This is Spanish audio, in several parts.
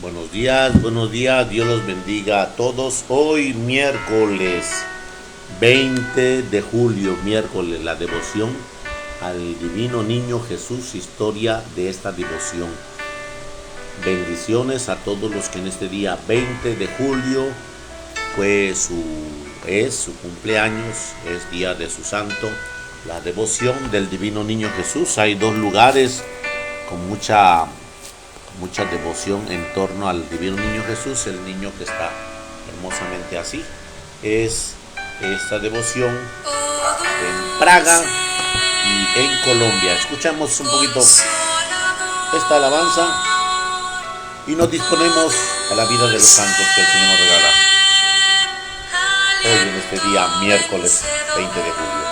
buenos días, Dios los bendiga a todos. Hoy miércoles 20 de julio, miércoles, la devoción al Divino Niño Jesús, historia de esta devoción. Bendiciones a todos los que en este día 20 de julio es su cumpleaños, es día de su santo, la devoción del Divino Niño Jesús. Hay dos lugares con mucha devoción en torno al Divino Niño Jesús. El niño que está hermosamente así es esta devoción en Praga y en Colombia. Escuchamos un poquito esta alabanza y nos disponemos a la vida de los santos que el Señor nos regala hoy en este día miércoles 20 de julio.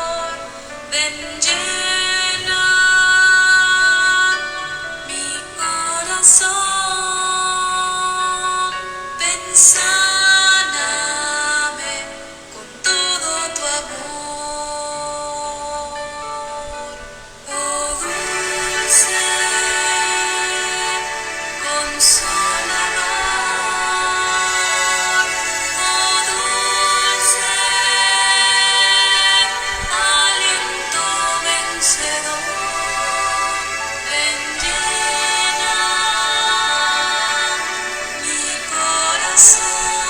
Sáname con todo tu amor, oh dulce consolador, oh dulce aliento vencedor, ven llena mi corazón.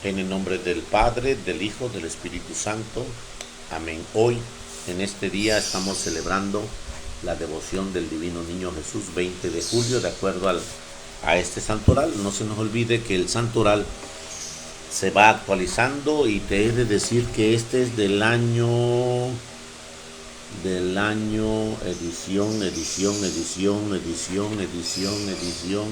En el nombre del Padre, del Hijo, del Espíritu Santo. Amén. Hoy, en este día, estamos celebrando la devoción del Divino Niño Jesús, 20 de julio, de acuerdo a este santoral. No se nos olvide que el santoral se va actualizando y te he de decir que este es del año edición.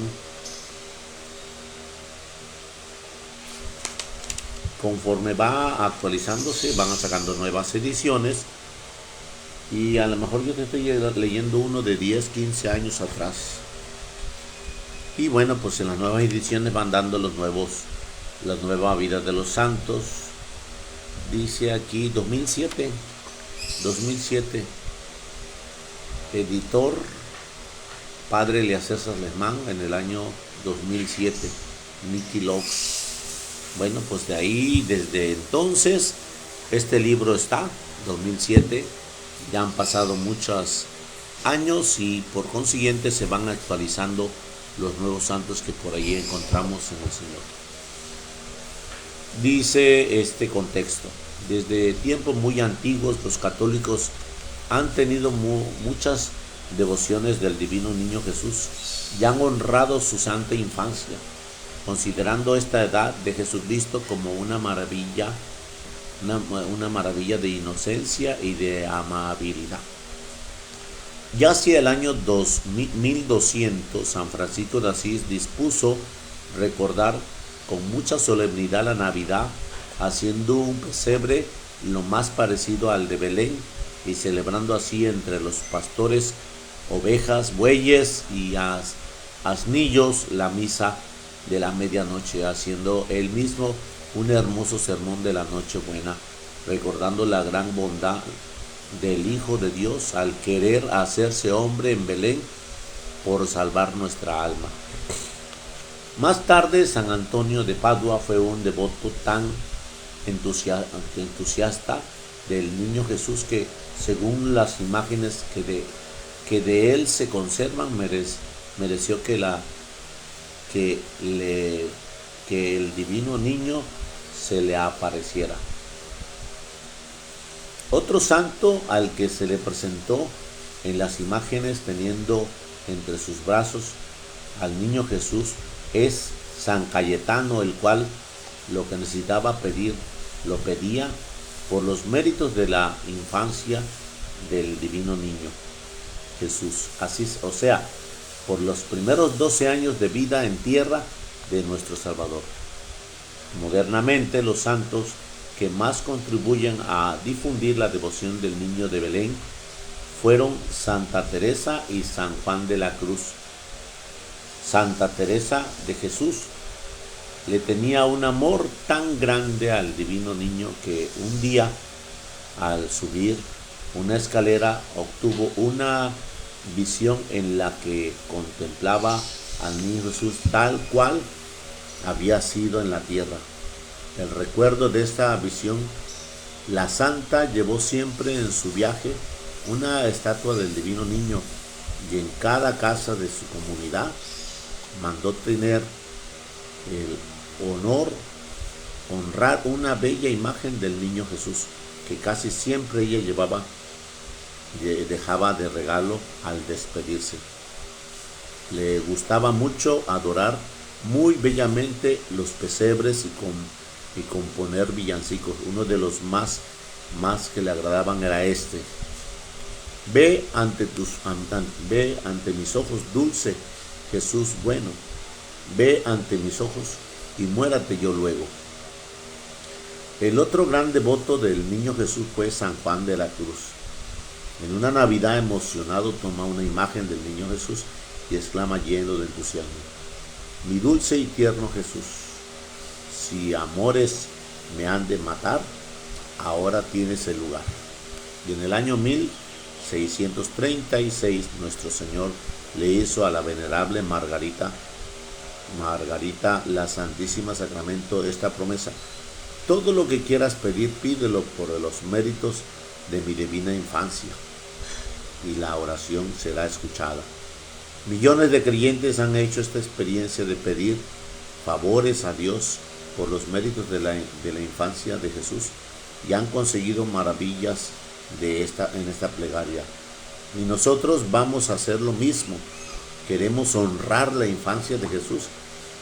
Conforme va actualizándose, van sacando nuevas ediciones y a lo mejor yo te estoy leyendo uno de 10, 15 años atrás. Y bueno, pues en las nuevas ediciones van dando la nueva vida de los santos. Dice aquí 2007, editor Padre Eliezer Salesman en el año 2007, Nicky Laux. Bueno, pues de ahí, desde entonces, este libro está, 2007, ya han pasado muchos años y por consiguiente se van actualizando los nuevos santos que por ahí encontramos en el Señor. Dice este contexto: desde tiempos muy antiguos los católicos han tenido muchas devociones del Divino Niño Jesús y han honrado su santa infancia, considerando esta edad de Jesucristo como una maravilla de inocencia y de amabilidad. Ya hacia el año 1200, San Francisco de Asís dispuso recordar con mucha solemnidad la Navidad, haciendo un pesebre lo más parecido al de Belén y celebrando así entre los pastores ovejas, bueyes y asnillos la misa de la medianoche, haciendo él mismo un hermoso sermón de la Nochebuena, recordando la gran bondad del Hijo de Dios al querer hacerse hombre en Belén por salvar nuestra alma. Más tarde, San Antonio de Padua fue un devoto tan entusiasta del Niño Jesús que, según las imágenes que de él se conservan, mereció que el Divino Niño se le apareciera. Otro santo al que se le presentó en las imágenes teniendo entre sus brazos al Niño Jesús es San Cayetano, el cual lo que necesitaba pedir lo pedía por los méritos de la infancia del Divino Niño Jesús. Así, o sea, por los primeros 12 años de vida en tierra de nuestro Salvador. Modernamente, los santos que más contribuyen a difundir la devoción del Niño de Belén fueron Santa Teresa y San Juan de la Cruz. Santa Teresa de Jesús le tenía un amor tan grande al Divino Niño que un día, al subir una escalera, obtuvo una visión en la que contemplaba al Niño Jesús tal cual había sido en la tierra. El recuerdo de esta visión, la santa llevó siempre en su viaje una estatua del Divino Niño y en cada casa de su comunidad mandó tener el honrar una bella imagen del Niño Jesús que casi siempre ella dejaba de regalo al despedirse. Le gustaba mucho adorar muy bellamente los pesebres y componer villancicos. Uno de los más que le agradaban era este: ve ante mis ojos, dulce Jesús bueno, ve ante mis ojos y muérate yo luego. El otro gran devoto del Niño Jesús fue San Juan de la Cruz. En una Navidad emocionado toma una imagen del Niño Jesús y exclama lleno de entusiasmo: mi dulce y tierno Jesús, si amores me han de matar, ahora tienes el lugar. Y en el año 1636 nuestro Señor le hizo a la venerable Margarita la Santísima Sacramento esta promesa: todo lo que quieras pedir, pídelo por los méritos de mi divina infancia, y la oración será escuchada. Millones de creyentes han hecho esta experiencia de pedir favores a Dios por los méritos de la infancia de Jesús y han conseguido maravillas en esta plegaria. Y nosotros vamos a hacer lo mismo. Queremos honrar la infancia de Jesús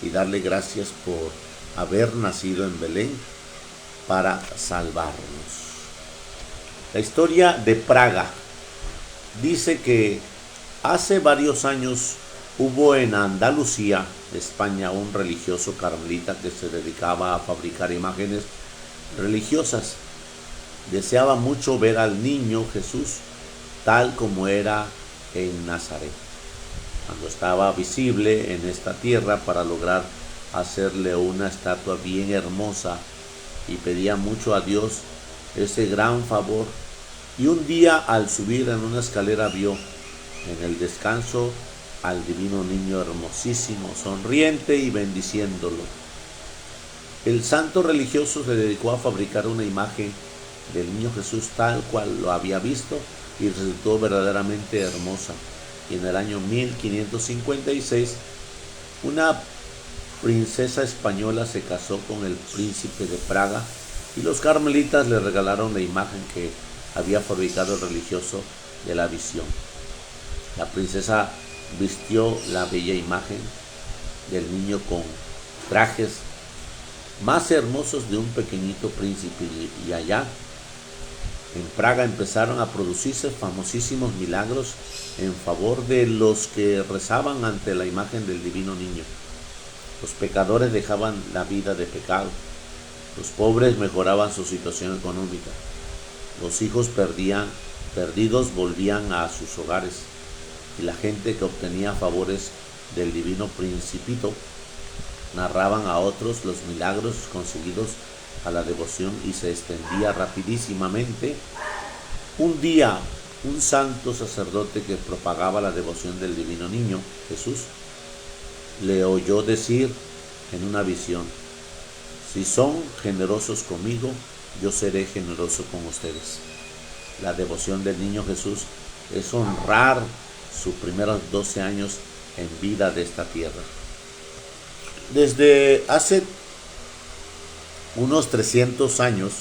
y darle gracias por haber nacido en Belén para salvarnos. La historia de Praga dice que hace varios años hubo en Andalucía, España, un religioso carmelita que se dedicaba a fabricar imágenes religiosas. Deseaba mucho ver al niño Jesús tal como era en Nazaret, cuando estaba visible en esta tierra, para lograr hacerle una estatua bien hermosa, y pedía mucho a Dios ese gran favor. Y un día, al subir en una escalera, vio en el descanso al divino niño hermosísimo, sonriente y bendiciéndolo. El santo religioso se dedicó a fabricar una imagen del niño Jesús tal cual lo había visto, y resultó verdaderamente hermosa. Y en el año 1556 una princesa española se casó con el príncipe de Praga, y los carmelitas le regalaron la imagen que había fabricado el religioso de la visión. La princesa vistió la bella imagen del niño con trajes más hermosos de un pequeñito príncipe, y allá en Praga empezaron a producirse famosísimos milagros en favor de los que rezaban ante la imagen del divino niño. Los pecadores dejaban la vida de pecado, los pobres mejoraban su situación económica, los hijos perdidos volvían a sus hogares, y la gente que obtenía favores del divino principito narraban a otros los milagros conseguidos a la devoción, y se extendía rapidísimamente. Un día, un santo sacerdote que propagaba la devoción del divino niño Jesús le oyó decir en una visión: si son generosos conmigo, yo seré generoso con ustedes. La devoción del niño Jesús es honrar sus primeros 12 años en vida de esta tierra. Desde hace unos 300 años,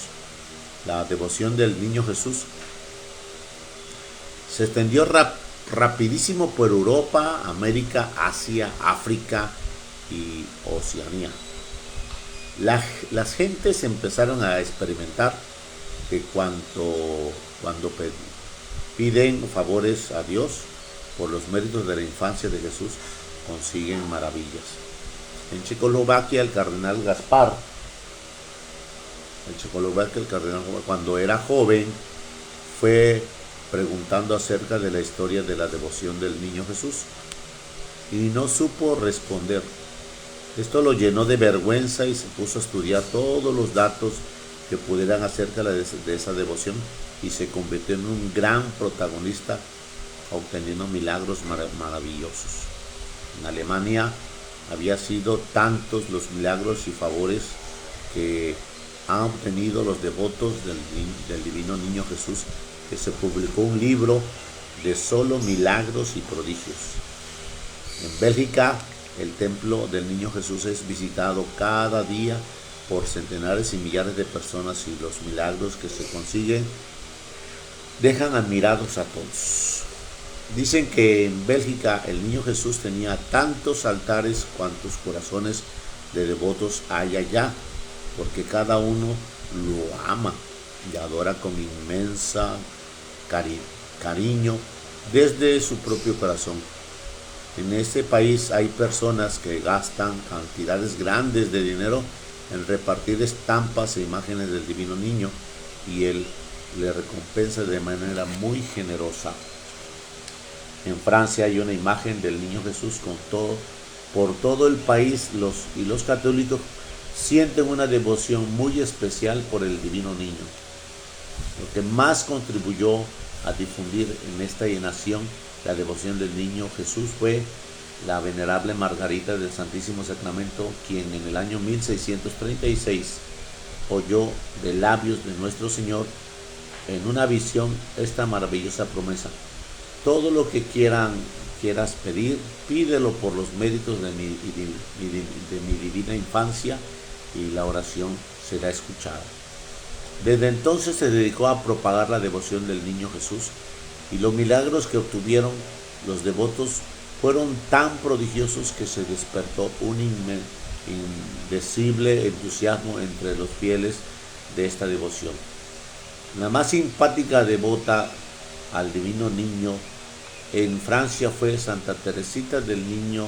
la devoción del niño Jesús se extendió rapidísimo por Europa, América, Asia, África y Oceanía. Las gentes empezaron a experimentar que cuando piden favores a Dios por los méritos de la infancia de Jesús, consiguen maravillas. En Checoslovaquia, el cardenal Gaspar, cuando era joven, fue preguntando acerca de la historia de la devoción del niño Jesús y no supo responder. Esto lo llenó de vergüenza y se puso a estudiar todos los datos que pudieran acerca de esa devoción, y se convirtió en un gran protagonista, obteniendo milagros maravillosos. En Alemania había sido tantos los milagros y favores que han obtenido los devotos del divino niño Jesús, que se publicó un libro de solo milagros y prodigios. En Bélgica, el templo del niño Jesús es visitado cada día por centenares y millares de personas, y los milagros que se consiguen dejan admirados a todos. Dicen que en Bélgica el niño Jesús tenía tantos altares cuantos corazones de devotos hay allá, porque cada uno lo ama y adora con inmensa cariño desde su propio corazón. En este país hay personas que gastan cantidades grandes de dinero en repartir estampas e imágenes del divino niño, y él le recompensa de manera muy generosa. En Francia hay una imagen del niño Jesús por todo el país, los católicos sienten una devoción muy especial por el divino niño. Lo que más contribuyó a difundir en esta nación la devoción del niño Jesús fue la venerable Margarita del Santísimo Sacramento, quien en el año 1636 oyó de labios de nuestro Señor en una visión esta maravillosa promesa: todo lo que quieras pedir, pídelo por los méritos de mi divina infancia, y la oración será escuchada. Desde entonces se dedicó a propagar la devoción del niño Jesús y los milagros que obtuvieron los devotos fueron tan prodigiosos que se despertó un indecible entusiasmo entre los fieles de esta devoción. La más simpática devota al divino niño en Francia fue Santa Teresita del Niño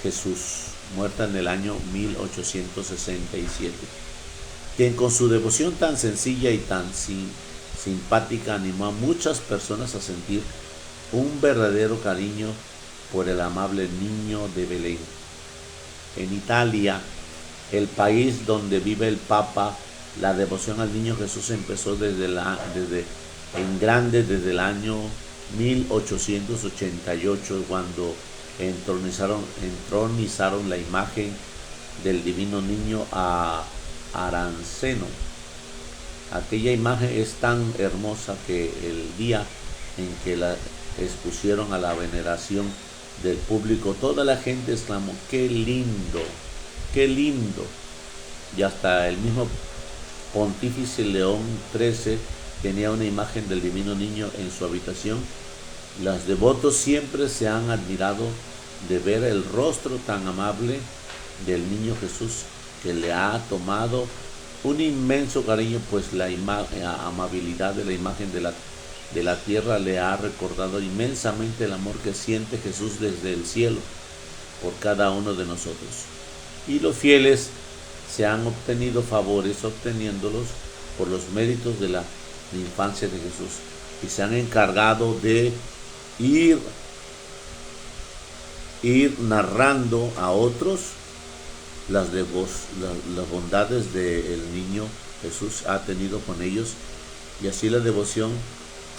Jesús, muerta en el año 1867, quien con su devoción tan sencilla y tan simpática animó a muchas personas a sentir un verdadero cariño por el amable niño de Belén. En Italia, el país donde vive el Papa, la devoción al niño Jesús empezó desde el año 1888, cuando entronizaron la imagen del divino niño a Aranceno. Aquella imagen es tan hermosa que el día en que la expusieron a la veneración del público, toda la gente exclamó: ¡qué lindo! ¡Qué lindo! Y hasta el mismo Pontífice León XIII tenía una imagen del divino niño en su habitación. Los devotos siempre se han admirado de ver el rostro tan amable del niño Jesús, que le ha tomado un inmenso cariño, pues la amabilidad de la imagen de la tierra le ha recordado inmensamente el amor que siente Jesús desde el cielo por cada uno de nosotros. Y los fieles se han obtenido favores obteniéndolos por los méritos de la infancia de Jesús, y se han encargado de ir narrando a otros las bondades del niño Jesús ha tenido con ellos, y así la devoción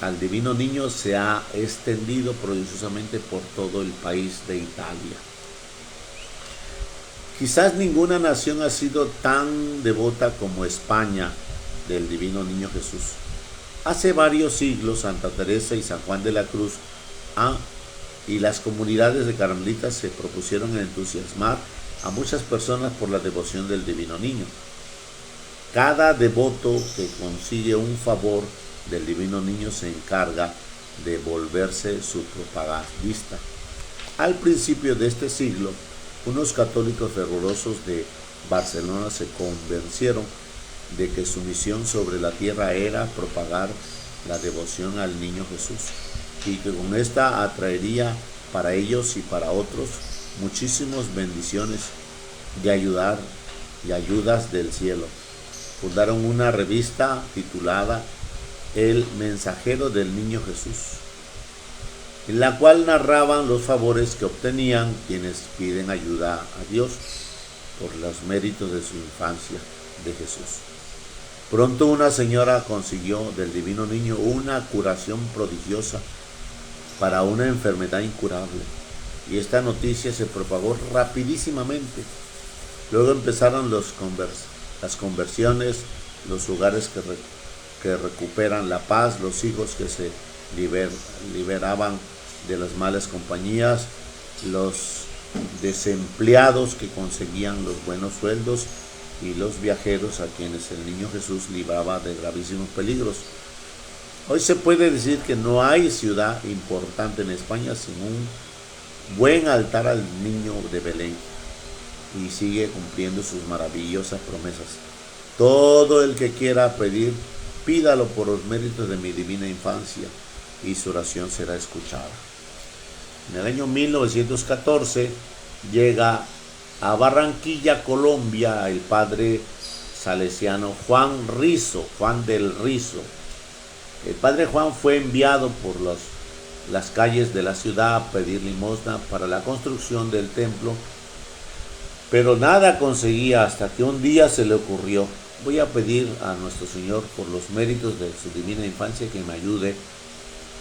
al divino niño se ha extendido prodigiosamente por todo el país de Italia. Quizás ninguna nación ha sido tan devota como España del divino niño Jesús. Hace varios siglos Santa Teresa y San Juan de la Cruz y las comunidades de carmelitas se propusieron entusiasmar a muchas personas por la devoción del divino niño. Cada devoto que consigue un favor del divino niño se encarga de volverse su propagandista. Al principio de este siglo, unos católicos fervorosos de Barcelona se convencieron de que su misión sobre la tierra era propagar la devoción al niño Jesús, y que con esta atraería para ellos y para otros muchísimas bendiciones y ayudas del cielo. Fundaron una revista titulada El Mensajero del Niño Jesús, en la cual narraban los favores que obtenían quienes piden ayuda a Dios por los méritos de su infancia de Jesús. Pronto una señora consiguió del divino niño una curación prodigiosa para una enfermedad incurable, y esta noticia se propagó rapidísimamente. Luego empezaron las conversiones, los lugares que recuperan la paz, los hijos que se liberaban de las malas compañías, los desempleados que conseguían los buenos sueldos, y los viajeros a quienes el niño Jesús libraba de gravísimos peligros. Hoy se puede decir que no hay ciudad importante en España sin un buen altar al niño de Belén, y sigue cumpliendo sus maravillosas promesas. Todo el que quiera pedir, pídalo por los méritos de mi divina infancia, y su oración será escuchada. En el año 1914 llega a Barranquilla, Colombia, el padre salesiano Juan del Rizo. El padre Juan fue enviado por las calles de la ciudad a pedir limosna para la construcción del templo, pero nada conseguía, hasta que un día se le ocurrió: voy a pedir a nuestro Señor por los méritos de su divina infancia que me ayude.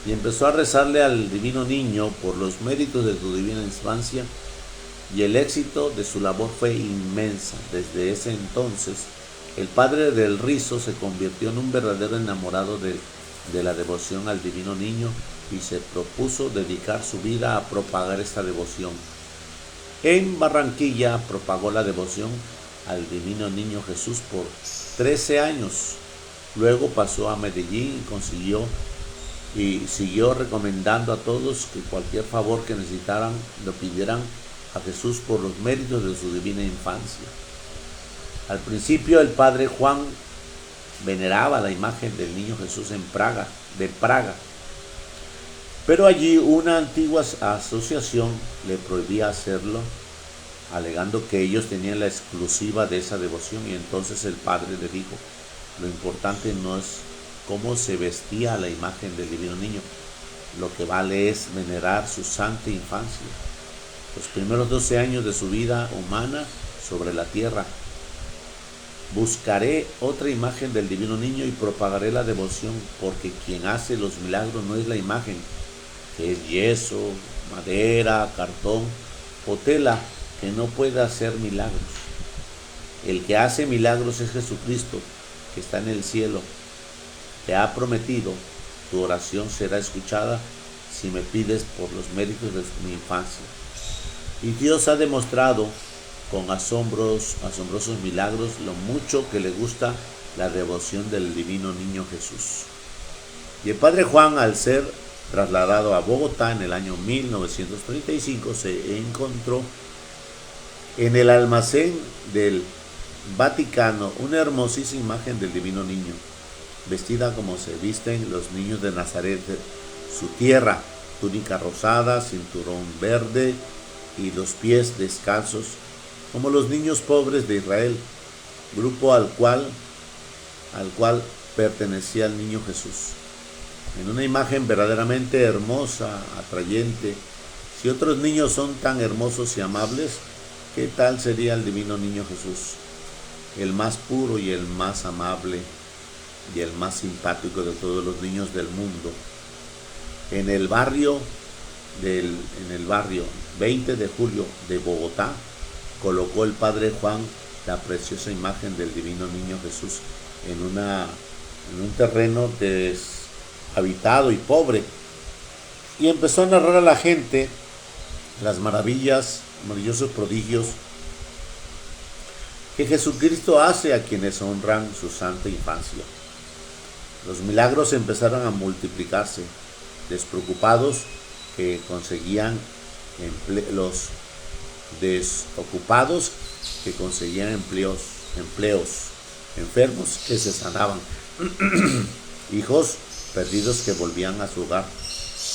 Y empezó a rezarle al divino niño por los méritos de su divina infancia, y el éxito de su labor fue inmensa. Desde ese entonces, el padre del Rizo se convirtió en un verdadero enamorado de la devoción al divino niño, y se propuso dedicar su vida a propagar esta devoción. En Barranquilla propagó la devoción al divino niño Jesús por 13 años. Luego pasó a Medellín y siguió recomendando a todos que cualquier favor que necesitaran lo pidieran a Jesús por los méritos de su divina infancia. Al principio el padre Juan veneraba la imagen del niño Jesús de Praga, pero allí una antigua asociación le prohibía hacerlo, alegando que ellos tenían la exclusiva de esa devoción, y entonces el padre le dijo: lo importante no es cómo se vestía la imagen del divino niño, lo que vale es venerar su santa infancia, los primeros 12 años de su vida humana sobre la tierra. Buscaré otra imagen del divino niño y propagaré la devoción, porque quien hace los milagros no es la imagen, que es yeso, madera, cartón o tela, que no puede hacer milagros. El que hace milagros es Jesucristo, que está en el cielo. Te ha prometido: tu oración será escuchada si me pides por los méritos de mi infancia. Y Dios ha demostrado con asombrosos milagros lo mucho que le gusta la devoción del divino niño Jesús. Y el padre Juan, al ser trasladado a Bogotá en el año 1935, se encontró en el almacén del Vaticano una hermosísima imagen del divino niño, vestida como se visten los niños de Nazaret, su tierra, túnica rosada, cinturón verde y los pies descalzos, como los niños pobres de Israel, grupo al cual pertenecía el niño Jesús. En una imagen verdaderamente hermosa, atrayente. Si otros niños son tan hermosos y amables, ¿qué tal sería el divino niño Jesús? El más puro y el más amable y el más simpático de todos los niños del mundo. En el barrio 20 de julio de Bogotá, colocó el padre Juan la preciosa imagen del divino niño Jesús en un terreno deshabitado y pobre, y empezó a narrar a la gente las maravillosos prodigios que Jesucristo hace a quienes honran su santa infancia. Los milagros empezaron a multiplicarse. Despreocupados que conseguían los desocupados que conseguían empleos, enfermos que se sanaban, hijos perdidos que volvían a su hogar,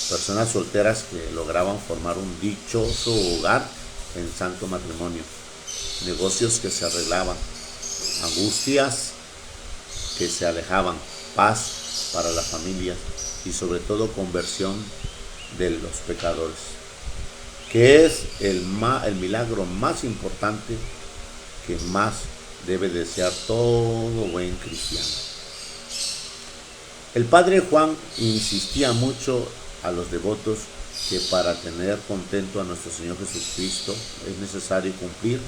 personas solteras que lograban formar un dichoso hogar en santo matrimonio, negocios que se arreglaban, angustias que se alejaban, paz para las familias y sobre todo conversión de los pecadores, que es el milagro más importante que más debe desear todo buen cristiano. El padre Juan insistía mucho a los devotos que para tener contento a nuestro Señor Jesucristo es necesario cumplir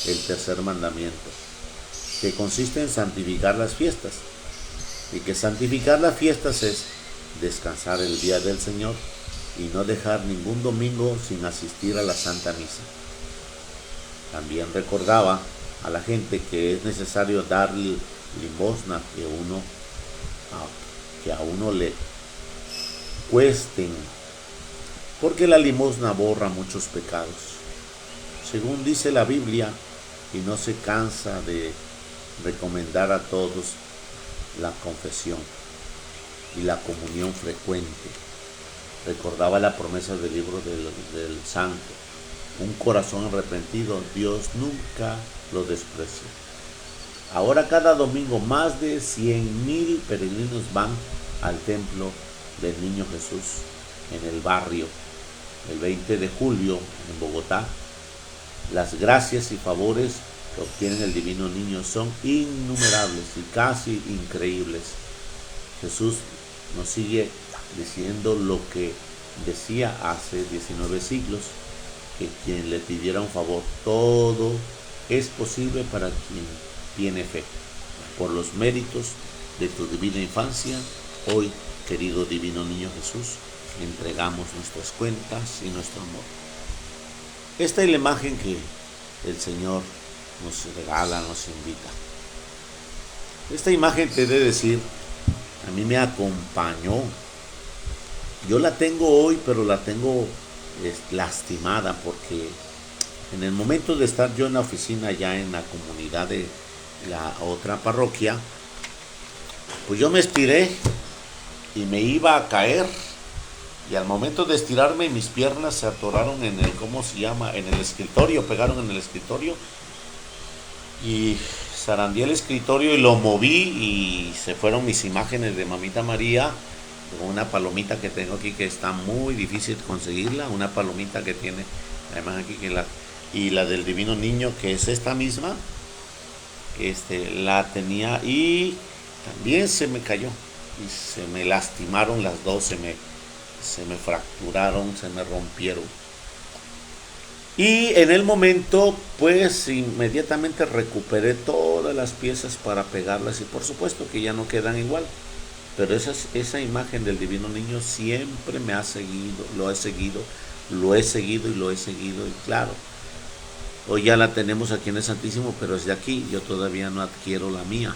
el tercer mandamiento, que consiste en santificar las fiestas, y que santificar las fiestas es descansar el día del Señor y no dejar ningún domingo sin asistir a la Santa Misa. También recordaba a la gente que es necesario dar limosna que a uno le cuesten, porque la limosna borra muchos pecados, según dice la Biblia, y no se cansa de recomendar a todos la confesión y la comunión frecuente. Recordaba la promesa del libro del Santo: un corazón arrepentido Dios nunca lo desprecia. Ahora cada domingo más de 100,000 peregrinos van al templo del Niño Jesús en el barrio. El 20 de julio en Bogotá, las gracias y favores que obtienen el divino niño son innumerables y casi increíbles. Jesús nos sigue diciendo lo que decía hace 19 siglos, que quien le pidiera un favor, todo es posible para quien tiene fe. Por los méritos de tu divina infancia, hoy, querido divino niño Jesús, entregamos nuestras cuentas y nuestro amor. Esta es la imagen que el Señor nos regala, nos invita. Esta imagen, te he de decir, a mí me acompañó. Yo la tengo hoy, pero la tengo lastimada porque en el momento de estar yo en la oficina, ya en la comunidad de la otra parroquia, pues yo me estiré y me iba a caer. Y al momento de estirarme, mis piernas se atoraron en el, ¿cómo se llama? En el escritorio, pegaron en el escritorio. Y zarandeé el escritorio y lo moví y se fueron mis imágenes de Mamita María, con una palomita que tengo aquí que está muy difícil conseguirla, una palomita que tiene la imagen aquí y la del Divino Niño, que es esta misma, la tenía y también se me cayó y se me lastimaron las dos, se me fracturaron, se me rompieron. Y en el momento, pues inmediatamente recuperé todas las piezas para pegarlas y por supuesto que ya no quedan igual. Pero esa imagen del Divino Niño siempre me ha seguido, lo he seguido y lo he seguido. Y claro, hoy ya la tenemos aquí en el Santísimo, pero es de aquí, yo todavía no adquiero la mía.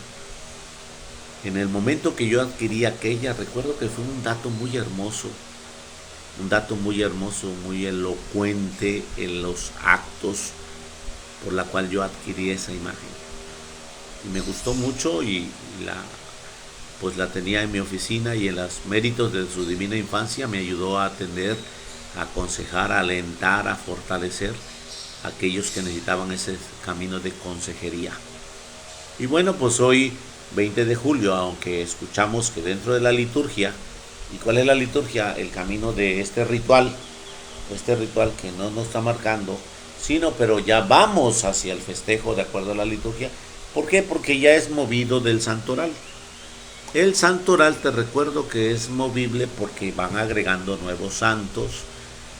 En el momento que yo adquirí aquella, recuerdo que fue un dato muy hermoso, muy elocuente en los actos por la cual yo adquirí esa imagen. Y me gustó mucho y pues la tenía en mi oficina y en los méritos de su divina infancia me ayudó a atender, a aconsejar, a alentar, a fortalecer a aquellos que necesitaban ese camino de consejería. Y bueno, pues hoy 20 de julio, aunque escuchamos que dentro de la liturgia, ¿y cuál es la liturgia? El camino de este ritual que no nos está marcando, sino pero ya vamos hacia el festejo de acuerdo a la liturgia. ¿Por qué? Porque ya es movido del santoral. El santoral, te recuerdo que es movible porque van agregando nuevos santos,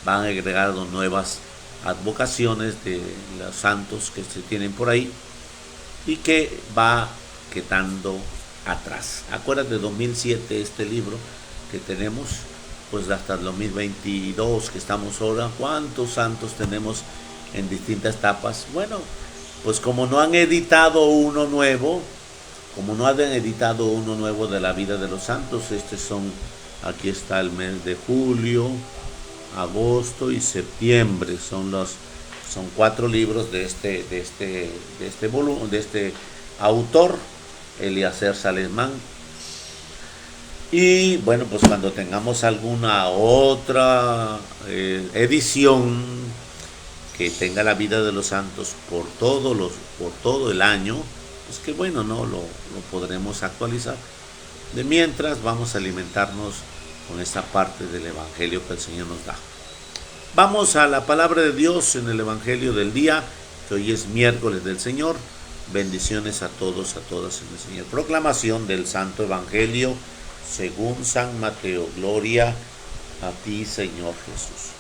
van agregando nuevas advocaciones de los santos que se tienen por ahí y que va quedando atrás. Acuérdate de 2007, este libro que tenemos, pues hasta el 2022 que estamos ahora, ¿cuántos santos tenemos en distintas etapas? Bueno, pues como no han editado uno nuevo de la vida de los santos, aquí está el mes de julio, agosto y septiembre, son 4 libros de este volumen, de este autor, Eliezer Salesman. Y bueno, pues cuando tengamos alguna otra edición que tenga la vida de los santos por todo el año, pues que bueno, no lo podremos actualizar. De mientras vamos a alimentarnos con esta parte del Evangelio que el Señor nos da. Vamos a la palabra de Dios en el Evangelio del día, que hoy es miércoles del Señor. Bendiciones a todos, a todas en el Señor. Proclamación del Santo Evangelio según San Mateo. Gloria a ti, Señor Jesús.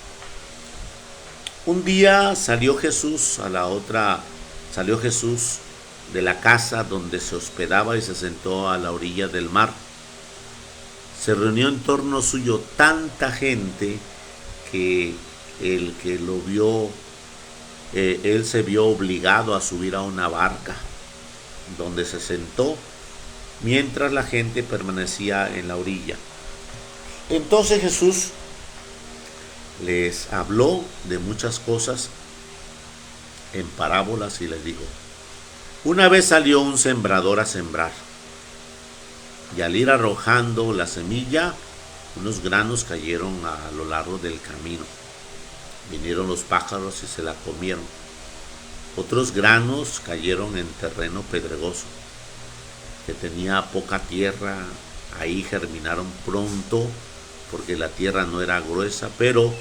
Un día salió Jesús de la casa donde se hospedaba y se sentó a la orilla del mar. Se reunió en torno suyo tanta gente que el que lo vio, él se vio obligado a subir a una barca, donde se sentó mientras la gente permanecía en la orilla. Entonces Jesús les habló de muchas cosas en parábolas y les dijo: una vez salió un sembrador a sembrar, y al ir arrojando la semilla, unos granos cayeron a lo largo del camino. Vinieron los pájaros y se la comieron. Otros granos cayeron en terreno pedregoso, que tenía poca tierra. Ahí germinaron pronto, porque la tierra no era gruesa, pero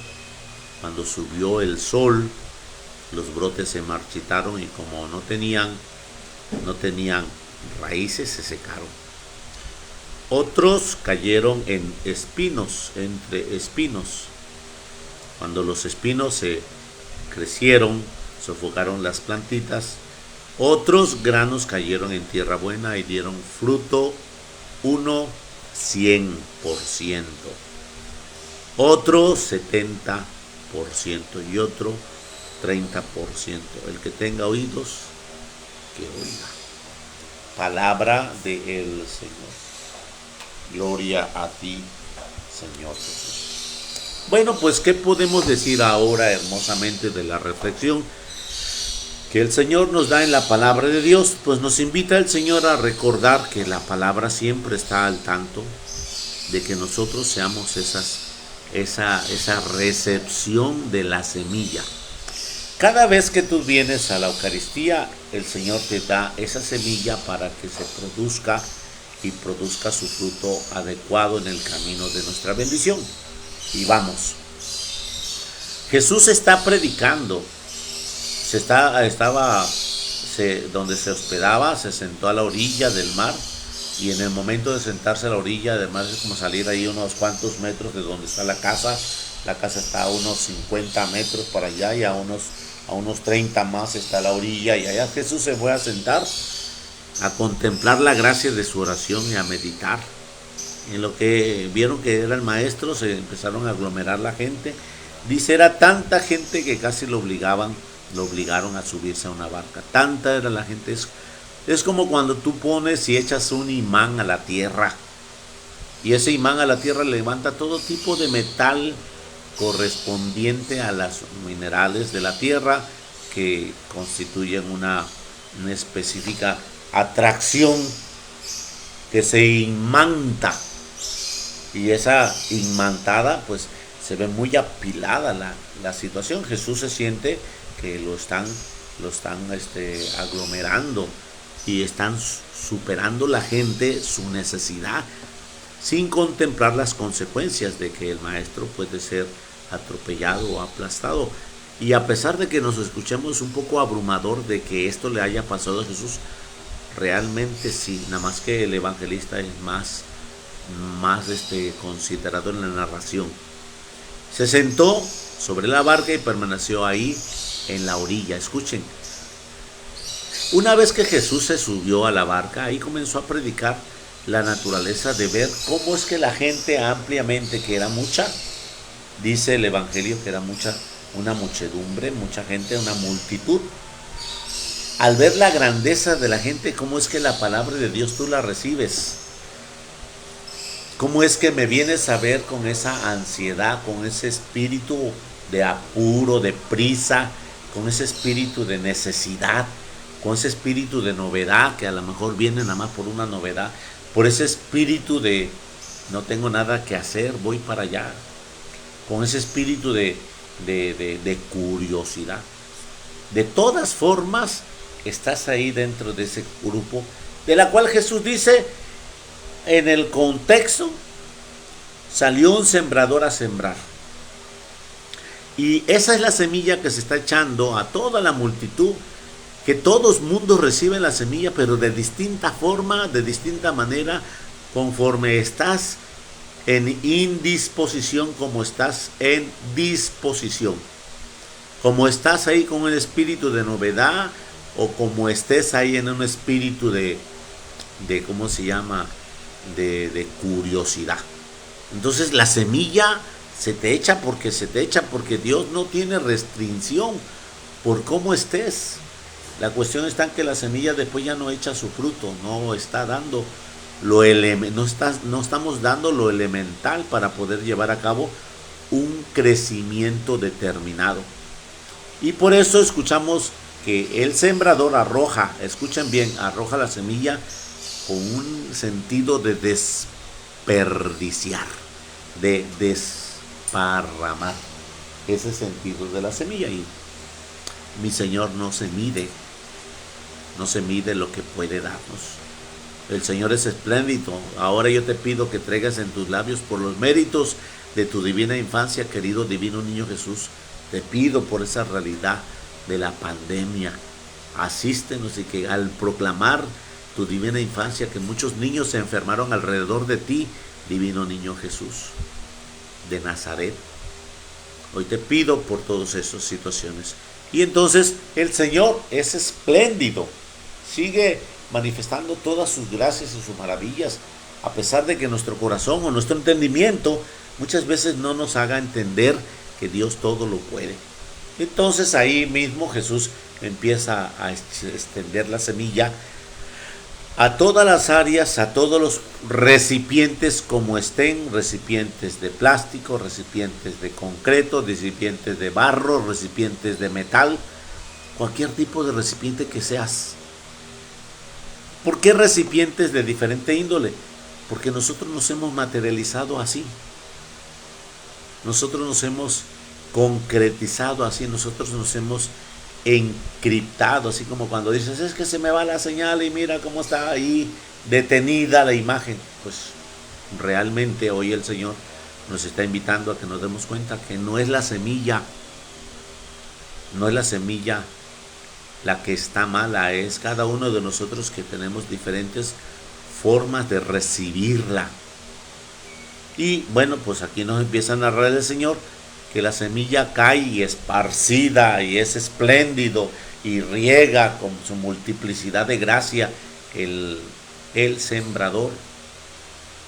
cuando subió el sol, los brotes se marchitaron y como no tenían raíces, se secaron. Otros cayeron en espinos, entre espinos. Cuando los espinos se crecieron, sofocaron las plantitas. Otros granos cayeron en tierra buena y dieron fruto, uno 100%, otro 70% y otro 30%. El que tenga oídos, que oiga. Palabra del Señor. Gloria a ti, Señor Jesús. Bueno, pues ¿qué podemos decir ahora hermosamente de la reflexión que el Señor nos da en la palabra de Dios? Pues nos invita el Señor a recordar que la palabra siempre está al tanto de que nosotros seamos esa recepción de la semilla. Cada vez que tú vienes a la Eucaristía, el Señor te da esa semilla para que se produzca y produzca su fruto adecuado en el camino de nuestra bendición. Y vamos, Jesús está predicando, donde se hospedaba, se sentó a la orilla del mar, y en el momento de sentarse a la orilla, además es como salir ahí unos cuantos metros de donde está la casa está a unos 50 metros para allá, y a unos 30 más está la orilla, y allá Jesús se fue a sentar a contemplar la gracia de su oración y a meditar. En lo que vieron que era el maestro, se empezaron a aglomerar la gente. Dice, era tanta gente que casi lo obligaron a subirse a una barca. Tanta era la gente. Es como cuando tú pones y echas un imán a la tierra, y ese imán a la tierra levanta todo tipo de metal correspondiente a los minerales de la tierra, que constituyen una específica atracción que se imanta, y esa imantada pues se ve muy apilada la situación. Jesús se siente que lo están aglomerando, y están superando la gente su necesidad, sin contemplar las consecuencias de que el maestro puede ser atropellado o aplastado. Y a pesar de que nos escuchemos un poco abrumador de que esto le haya pasado a Jesús, realmente sí, nada más que el evangelista es más considerado en la narración. Se sentó sobre la barca y permaneció ahí en la orilla. Escuchen, una vez que Jesús se subió a la barca, ahí comenzó a predicar la naturaleza de ver cómo es que la gente ampliamente, que era mucha, dice el evangelio que era una muchedumbre, mucha gente, una multitud. Al ver la grandeza de la gente, cómo es que la palabra de Dios tú la recibes, cómo es que me vienes a ver con esa ansiedad, con ese espíritu de apuro, de prisa, con ese espíritu de necesidad, con ese espíritu de novedad, que a lo mejor viene nada más por una novedad, por ese espíritu de no tengo nada que hacer, voy para allá, con ese espíritu de curiosidad. De todas formas, estás ahí dentro de ese grupo, de la cual Jesús dice, en el contexto, salió un sembrador a sembrar. Y esa es la semilla que se está echando a toda la multitud, que todos mundos reciben la semilla, pero de distinta forma, de distinta manera, conforme estás en indisposición, como estás en disposición, como estás ahí con el espíritu de novedad, o como estés ahí en un espíritu de ¿cómo se llama? De curiosidad. Entonces la semilla se te echa porque Dios no tiene restricción por cómo estés. La cuestión está en que la semilla después ya no echa su fruto, no está dando no estamos dando lo elemental para poder llevar a cabo un crecimiento determinado. Y por eso escuchamos que el sembrador arroja, escuchen bien, arroja la semilla con un sentido de desperdiciar, de desparramar, ese sentido de la semilla. Y mi Señor no se mide lo que puede darnos. El Señor es espléndido. Ahora yo te pido que traigas en tus labios, por los méritos de tu divina infancia, querido divino niño Jesús, te pido por esa realidad de la pandemia, asístenos, y que al proclamar tu divina infancia, que muchos niños se enfermaron alrededor de ti, divino niño Jesús de Nazaret. Hoy te pido por todas esas situaciones. Y entonces el Señor es espléndido, sigue manifestando todas sus gracias y sus maravillas, a pesar de que nuestro corazón o nuestro entendimiento muchas veces no nos haga entender que Dios todo lo puede. Entonces ahí mismo Jesús empieza a extender la semilla a todas las áreas, a todos los recipientes como estén, recipientes de plástico, recipientes de concreto, recipientes de barro, recipientes de metal, cualquier tipo de recipiente que seas. ¿Por qué recipientes de diferente índole? Porque nosotros nos hemos materializado así. Nosotros nos hemos concretizado así, nosotros nos hemos encriptado, así como cuando dices, es que se me va la señal y mira cómo está ahí detenida la imagen. Pues realmente hoy el Señor nos está invitando a que nos demos cuenta que no es la semilla la que está mala, es cada uno de nosotros que tenemos diferentes formas de recibirla. Y bueno, pues aquí nos empieza a narrar el Señor que la semilla cae y esparcida y es espléndido y riega con su multiplicidad de gracia el sembrador.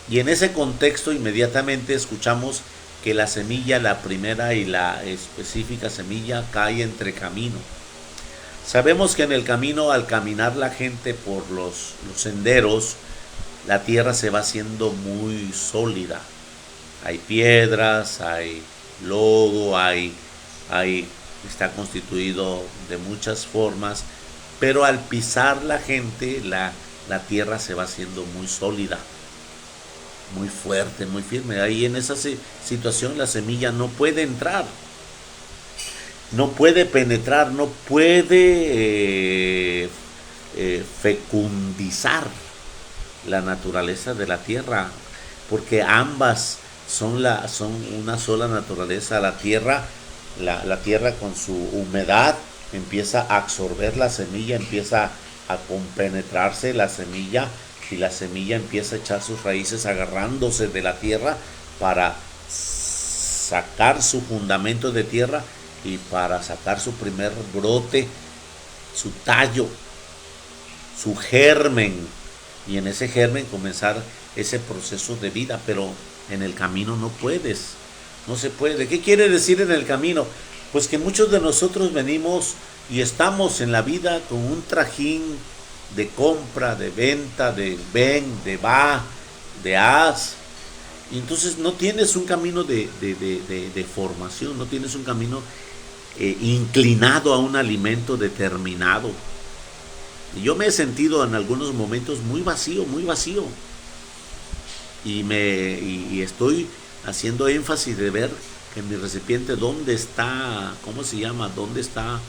Y en ese contexto inmediatamente escuchamos que la semilla, la primera y la específica semilla, cae entre camino. Sabemos que en el camino, al caminar la gente por los senderos, la tierra se va haciendo muy sólida. Hay piedras, hay lodo, está constituido de muchas formas, pero al pisar la gente, la tierra se va haciendo muy sólida, muy fuerte, muy firme. Ahí en esa situación la semilla no puede entrar, no puede penetrar, no puede fecundizar la naturaleza de la tierra, porque ambas son una sola naturaleza. La tierra con su humedad empieza a absorber la semilla, empieza a compenetrarse la semilla, y la semilla empieza a echar sus raíces agarrándose de la tierra para sacar su fundamento de tierra y para sacar su primer brote, su tallo, su germen, y en ese germen comenzar ese proceso de vida. Pero en el camino no se puede. ¿Qué quiere decir en el camino? Pues que muchos de nosotros venimos y estamos en la vida con un trajín de compra, de venta, de ven, de va, de haz. Y entonces no tienes un camino de formación, no tienes un camino inclinado a un alimento determinado. Y yo me he sentido en algunos momentos muy vacío. Y estoy haciendo énfasis de ver que mi recipiente dónde está, dónde está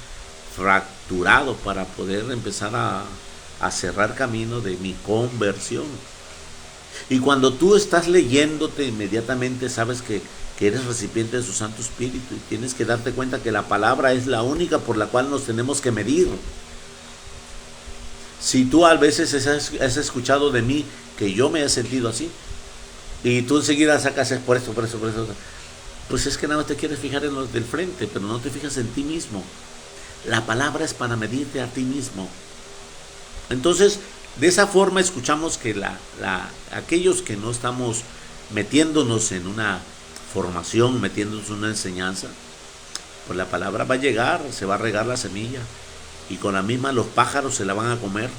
fracturado, para poder empezar a cerrar camino de mi conversión. Y cuando tú estás leyéndote, inmediatamente sabes que eres recipiente de su Santo Espíritu, y tienes que darte cuenta que la palabra es la única por la cual nos tenemos que medir. Si tú a veces has escuchado de mí que yo me he sentido así, y tú enseguida sacas por esto, pues es que nada más te quieres fijar en los del frente, pero no te fijas en ti mismo. La palabra es para medirte a ti mismo. Entonces, de esa forma escuchamos que aquellos que no estamos metiéndonos en una formación, metiéndonos en una enseñanza, pues la palabra va a llegar, se va a regar la semilla, y con la misma los pájaros se la van a comer.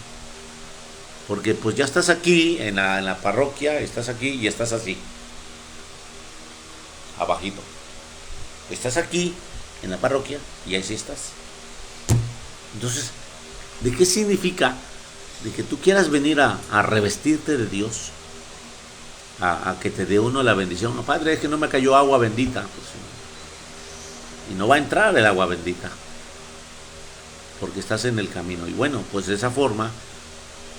Porque pues ya estás aquí en la parroquia, estás aquí y estás así, abajito. Estás aquí en la parroquia y ahí sí estás. Entonces, ¿de qué significa de que tú quieras venir a revestirte de Dios? A que te dé uno la bendición. No, Padre, es que no me cayó agua bendita. Pues, y no va a entrar el agua bendita, porque estás en el camino. Y bueno, pues de esa forma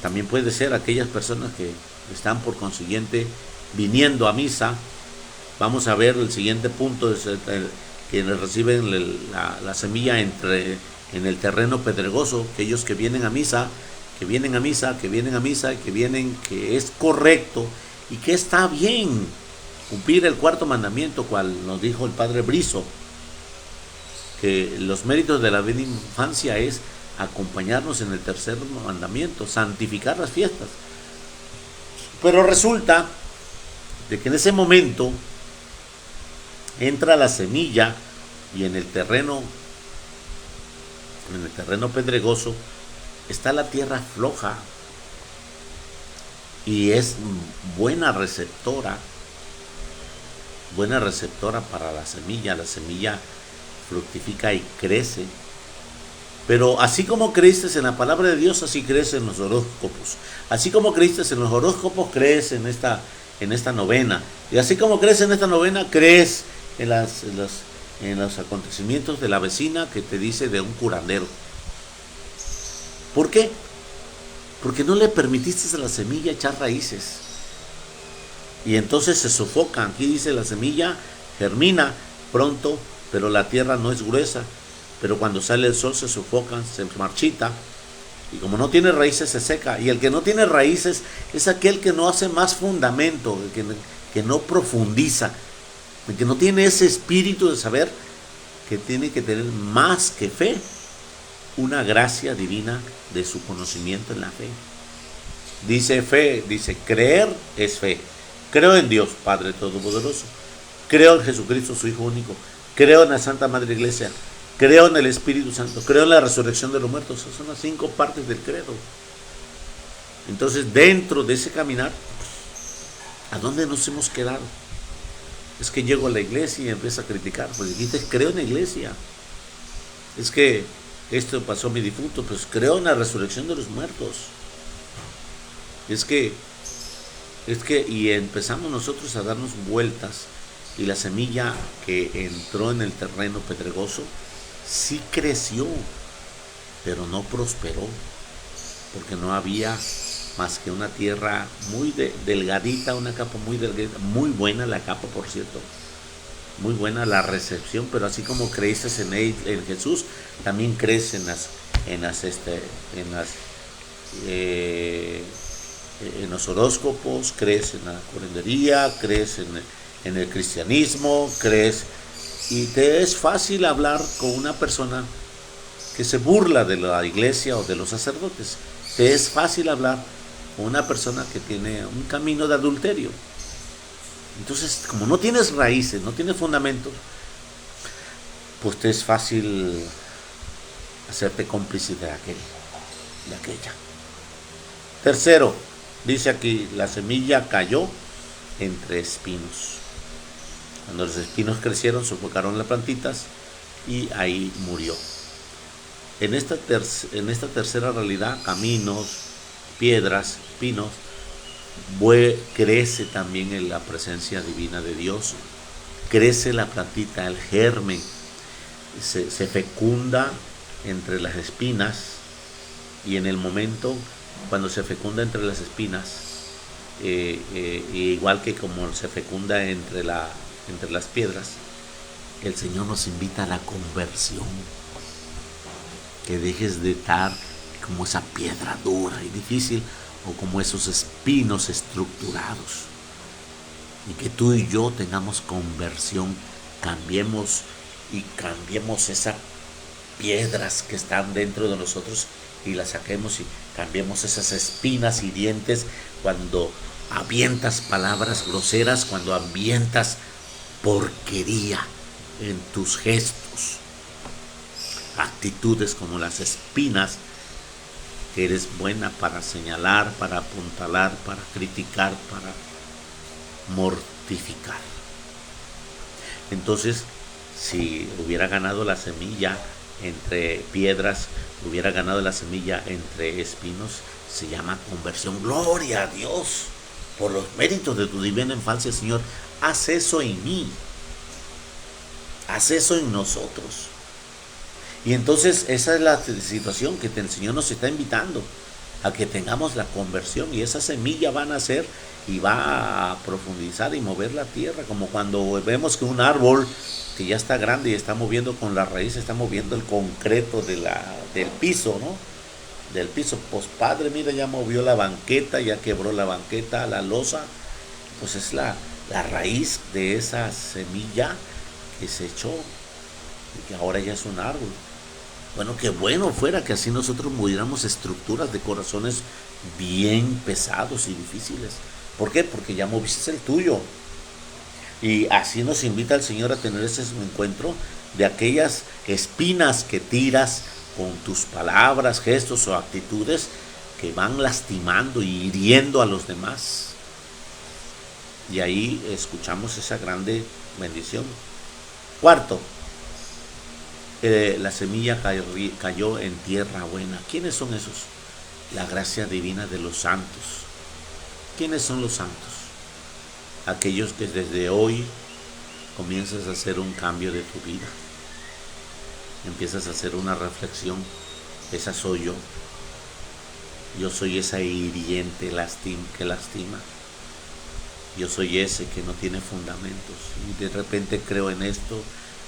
también puede ser aquellas personas que están por consiguiente viniendo a misa. Vamos a ver el siguiente punto, que reciben la semilla en el terreno pedregoso, aquellos que vienen a misa, que es correcto y que está bien cumplir el cuarto mandamiento, cual nos dijo el Padre Brizo, que los méritos de la buena infancia es acompañarnos en el tercer mandamiento, santificar las fiestas. Pero resulta de que en ese momento entra la semilla y en el terreno en el terreno pedregoso, está la tierra floja y es buena receptora para la semilla fructifica y crece. Pero así como creíste en la palabra de Dios, así crees en los horóscopos. Así como creíste en los horóscopos, crees en esta novena. Y así como crees en esta novena, crees en los acontecimientos de la vecina que te dice de un curandero. ¿Por qué? Porque no le permitiste a la semilla echar raíces. Y entonces se sofocan. Aquí dice la semilla germina pronto, pero la tierra no es gruesa. Pero cuando sale el sol se sofocan, se marchita. Y como no tiene raíces se seca. Y el que no tiene raíces es aquel que no hace más fundamento, que no profundiza, el que no tiene ese espíritu de saber que tiene que tener más que fe, una gracia divina de su conocimiento en la fe. Dice fe, dice creer es fe. Creo en Dios, Padre Todopoderoso. Creo en Jesucristo, su Hijo único. Creo en la Santa Madre Iglesia. Creo en el Espíritu Santo. Creo en la resurrección de los muertos. Esas son las 5 partes del credo. Entonces, dentro de ese caminar, ¿a dónde nos hemos quedado? Es que llego a la iglesia y empiezo a criticar. Pues dijiste, creo en la iglesia. Es que esto pasó a mi difunto. Pues creo en la resurrección de los muertos. Y empezamos nosotros a darnos vueltas. Y la semilla que entró en el terreno pedregoso sí creció, pero no prosperó, porque no había más que una tierra muy delgadita, una capa muy delgadita, muy buena la capa, por cierto, muy buena la recepción, pero así como creíste en Jesús, también crees en los horóscopos, crees en la curandería, crees en el cristianismo, crees, y te es fácil hablar con una persona que se burla de la iglesia o de los sacerdotes. Te es fácil hablar con una persona que tiene un camino de adulterio. Entonces, como no tienes raíces, no tienes fundamentos, pues te es fácil hacerte cómplice de aquella. Tercero, dice aquí, la semilla cayó entre espinos. Cuando los espinos crecieron, sofocaron las plantitas y ahí murió. En esta tercera realidad, caminos, piedras, pinos, crece también en la presencia divina de Dios. Crece la plantita, el germen, se fecunda entre las espinas, y en el momento cuando se fecunda entre las espinas, igual que como se fecunda entre las piedras, el Señor nos invita a la conversión, que dejes de estar como esa piedra dura y difícil, o como esos espinos estructurados, y que tú y yo tengamos conversión, cambiemos esas piedras que están dentro de nosotros y las saquemos, y cambiemos esas espinas hirientes cuando avientas palabras groseras, cuando avientas porquería en tus gestos, actitudes como las espinas, que eres buena para señalar, para apuntalar, para criticar, para mortificar. Entonces, si hubiera ganado la semilla entre piedras, hubiera ganado la semilla entre espinos, se llama conversión. Gloria a Dios por los méritos de tu divina infancia, Señor. Haz eso en mí, haz eso en nosotros. Y entonces esa es la situación que el Señor nos está invitando, a que tengamos la conversión, y esa semilla va a nacer y va a profundizar y mover la tierra, como cuando vemos que un árbol que ya está grande y está moviendo con la raíz, está moviendo el concreto del piso, ¿no? Del piso. Pues Padre, mira, ya movió la banqueta, ya quebró la banqueta, la losa. Pues es la raíz de esa semilla que se echó y que ahora ya es un árbol. Bueno, qué bueno fuera que así nosotros moviéramos estructuras de corazones bien pesados y difíciles. ¿Por qué? Porque ya moviste el tuyo. Y así nos invita el Señor a tener ese encuentro de aquellas espinas que tiras con tus palabras, gestos o actitudes que van lastimando y hiriendo a los demás. Y ahí escuchamos esa grande bendición. Cuarto, la semilla cayó en tierra buena. ¿Quiénes son esos? La gracia divina de los santos. ¿Quiénes son los santos? Aquellos que desde hoy comienzas a hacer un cambio de tu vida. Empiezas a hacer una reflexión. Esa soy yo. Yo soy esa hiriente que lastima. Yo soy ese que no tiene fundamentos. Y de repente creo en esto,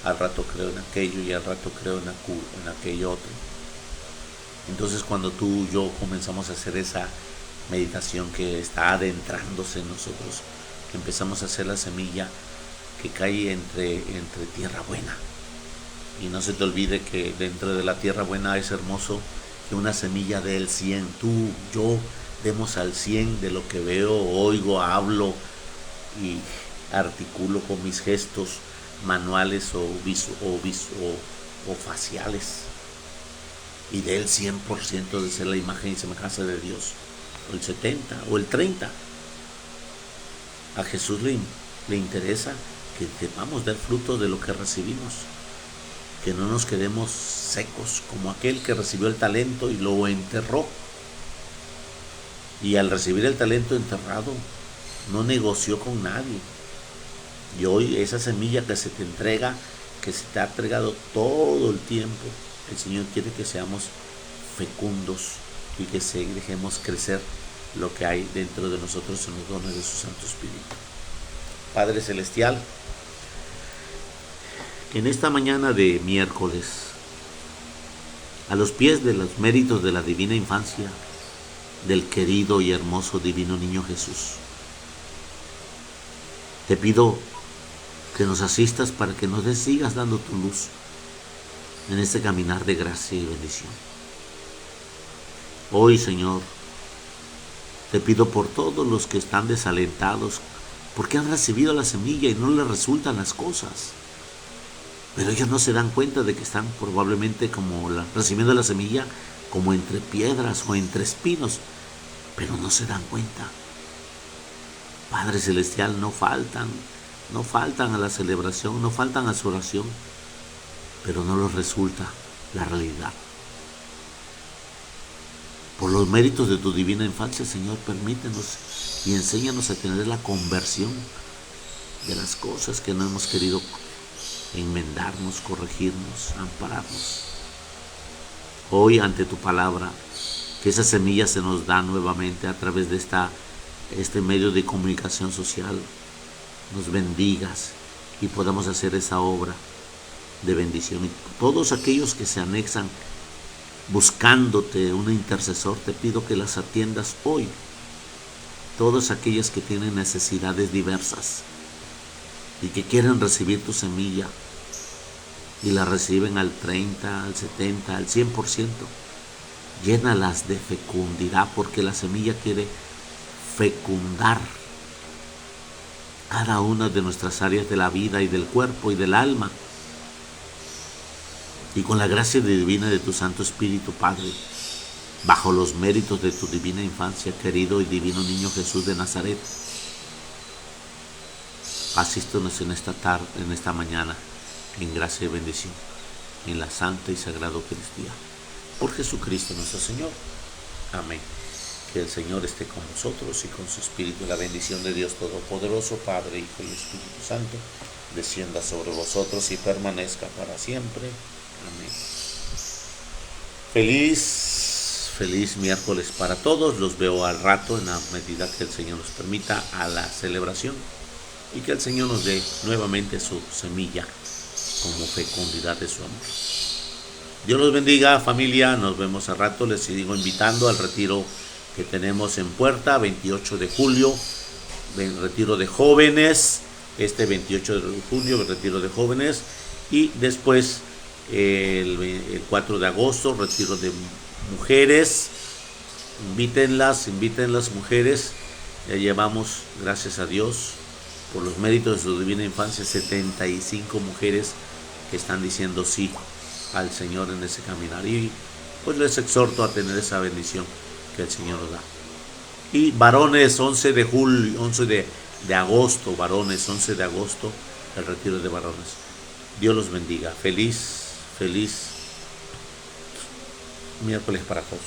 al rato creo en aquello y al rato creo en aquello otro. Entonces cuando tú y yo comenzamos a hacer esa meditación que está adentrándose en nosotros, empezamos a hacer la semilla que cae entre tierra buena. Y no se te olvide que dentro de la tierra buena es hermoso que una semilla dé el 100. Tú, yo, demos al 100 de lo que veo, oigo, hablo y articulo con mis gestos manuales o faciales. Y dé el 100% de ser la imagen y semejanza de Dios. O el 70 o el 30. A Jesús le interesa que debamos dar fruto de lo que recibimos. Que no nos quedemos secos como aquel que recibió el talento y lo enterró. Y al recibir el talento enterrado, no negoció con nadie. Y hoy esa semilla que se te entrega, que se te ha entregado todo el tiempo, el Señor quiere que seamos fecundos y que dejemos crecer lo que hay dentro de nosotros en los dones de su Santo Espíritu. Padre Celestial, en esta mañana de miércoles, a los pies de los méritos de la divina infancia del querido y hermoso divino niño Jesús, te pido que nos asistas para que nos sigas dando tu luz en este caminar de gracia y bendición. Hoy, Señor, te pido por todos los que están desalentados porque han recibido la semilla y no les resultan las cosas. Pero ellos no se dan cuenta de que están probablemente recibiendo la semilla como entre piedras o entre espinos, pero no se dan cuenta. Padre Celestial, no faltan a la celebración, no faltan a su oración, pero no les resulta la realidad. Por los méritos de tu divina infancia, Señor, permítenos y enséñanos a tener la conversión de las cosas que no hemos querido enmendarnos, corregirnos, ampararnos. Hoy ante tu palabra, que esa semilla se nos da nuevamente a través de este medio de comunicación social, nos bendigas y podamos hacer esa obra de bendición. Y todos aquellos que se anexan buscándote un intercesor, te pido que las atiendas hoy. Todas aquellas que tienen necesidades diversas y que quieren recibir tu semilla y la reciben al 30, al 70, al 100%, llénalas de fecundidad, porque la semilla quiere fecundar cada una de nuestras áreas de la vida y del cuerpo y del alma. Y con la gracia divina de tu Santo Espíritu, Padre, bajo los méritos de tu divina infancia, querido y divino niño Jesús de Nazaret, asístenos en esta tarde, en esta mañana, en gracia y bendición, en la santa y sagrada Eucaristía. Por Jesucristo nuestro Señor. Amén. Que el Señor esté con nosotros y con su Espíritu. La bendición de Dios Todopoderoso, Padre, Hijo y Espíritu Santo, descienda sobre vosotros y permanezca para siempre. Amén. Feliz miércoles para todos. Los veo al rato, en la medida que el Señor nos permita, a la celebración, y que el Señor nos dé nuevamente su semilla como fecundidad de su amor. Dios los bendiga, familia. Nos vemos al rato. Les sigo invitando al retiro que tenemos en Puerta, 28 de julio, retiro de jóvenes. Este 28 de julio, el retiro de jóvenes. Y después el 4 de agosto, retiro de mujeres. Inviten las mujeres. Ya llevamos, gracias a Dios, por los méritos de su divina infancia, 75 mujeres que están diciendo sí al Señor en ese caminar. Y pues les exhorto a tener esa bendición que el Señor nos da. Y varones, 11 de julio, 11 de agosto, varones, 11 de agosto, el retiro de varones. Dios los bendiga. Feliz miércoles para todos.